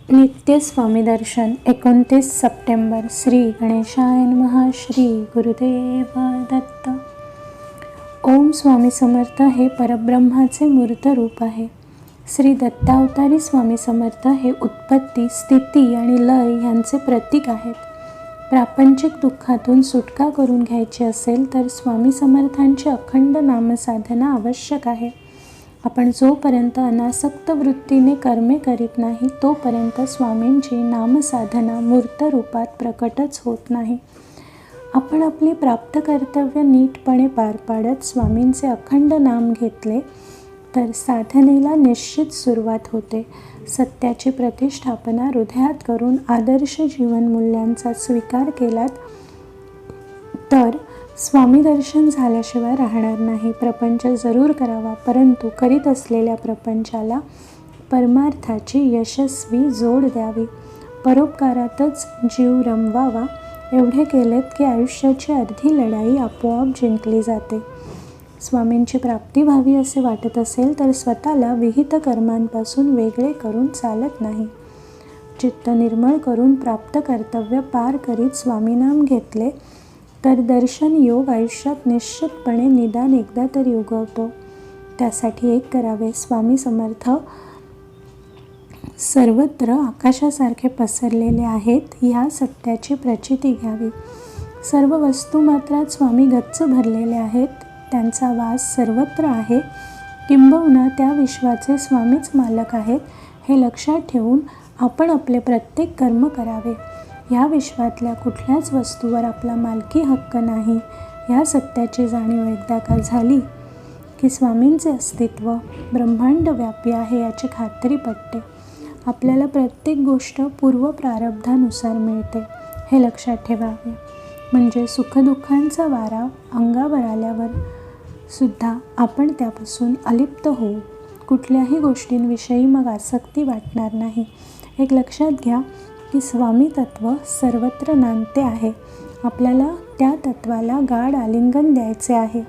नित्य स्वामी दर्शन 29 सप्टेंबर. श्री गणेशाय नमः. श्री गुरुदेव दत्त. ओम स्वामी समर्थ हे परब्रह्माचे मूर्त रूप आहे. श्री दत्तावतारी स्वामी समर्थ हे उत्पत्ती, स्थिती आणि लय यांचे प्रतीक आहेत. प्रापंचिक दुःखातून सुटका करून घ्यायची असेल तर स्वामी समर्थांची अखंड नामसाधना आवश्यक आहे. आपण जोपर्यंत अनासक्त वृत्तीने कर्मे करीत नाही तोपर्यंत स्वामींची नामसाधना मूर्त रूपात प्रकटच होत नाही. आपण आपली प्राप्त कर्तव्य नीटपणे पार पाडत स्वामींचे अखंड नाम घेतले तर साधनेला निश्चित सुरुवात होते. सत्याची प्रतिष्ठापना हृदयात करून आदर्श जीवनमूल्यांचा स्वीकार केलात तर स्वामी दर्शन झाल्याशिवाय राहणार नाही. प्रपंच जरूर करावा, परंतु करीत असलेल्या प्रपंचाला परमार्थाची यशस्वी जोड द्यावी. परोपकारातच जीव रमवावा. एवढे केलेत की आयुष्याची अर्धी लढाई आपोआप जिंकली जाते. स्वामींची प्राप्ती व्हावी असे वाटत असेल तर स्वतःला विहित कर्मांपासून वेगळे करून चालत नाही. चित्त निर्मळ करून प्राप्त कर्तव्य पार करीत स्वामीनाम घेतले तर दर्शन योग आयुष्यात निश्चितपणे निदान एकदा तरी उगवतो. त्यासाठी एक करावे, स्वामी समर्थ सर्वत्र आकाशासारखे पसरलेले आहेत ह्या सत्याची प्रचिती घ्यावी. सर्व वस्तुमात्रात स्वामी गच्च भरलेले आहेत. त्यांचा वास सर्वत्र आहे. किंबहुना त्या विश्वाचे स्वामीच मालक आहेत हे लक्षात ठेवून आपण आपले प्रत्येक कर्म करावे. या विश्वातल्या कुठल्याच वस्तूवर आपला मालकी हक्क नाही. या सत्याची जाणीव एकदा का झाली की स्वामींचे अस्तित्व ब्रह्मांडव्यापी आहे याची खात्री पटते. आपल्याला प्रत्येक गोष्ट पूर्व प्रारब्धानुसार मिळते हे लक्षात ठेवावे. म्हणजे सुखदुःखांचा वारा अंगावर आल्यावर सुद्धा आपण त्यापासून अलिप्त होऊ. कुठल्याही गोष्टींविषयी मग आसक्ती वाटणार नाही. एक लक्षात घ्या की स्वामी तत्व सर्वत्र नांदते आहे. आपल्याला त्या तत्वाला गाढ आलिंगन द्यायचे आहे.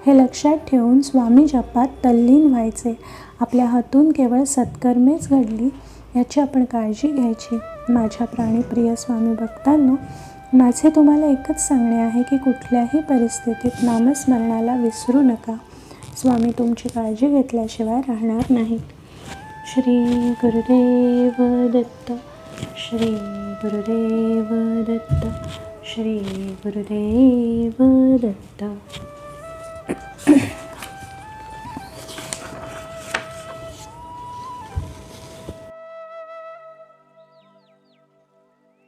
हे लक्षात ठेवून स्वामी जपात तल्लीन व्हायचे. आपल्या हातून केवळ सत्कर्मेच घडली याची आपण काळजी घ्यायची. माझ्या प्राणीप्रिय स्वामी भक्तांनो, माझे तुम्हाला एकच सांगणे आहे की कुठल्याही परिस्थितीत नामस्मरणाला विसरू नका. स्वामी तुमची काळजी घेतल्याशिवाय राहणार नाहीत. श्री गुरुदेव दत्त. श्री गुरुदेव दत्त. श्री गुरुदेव दत्त.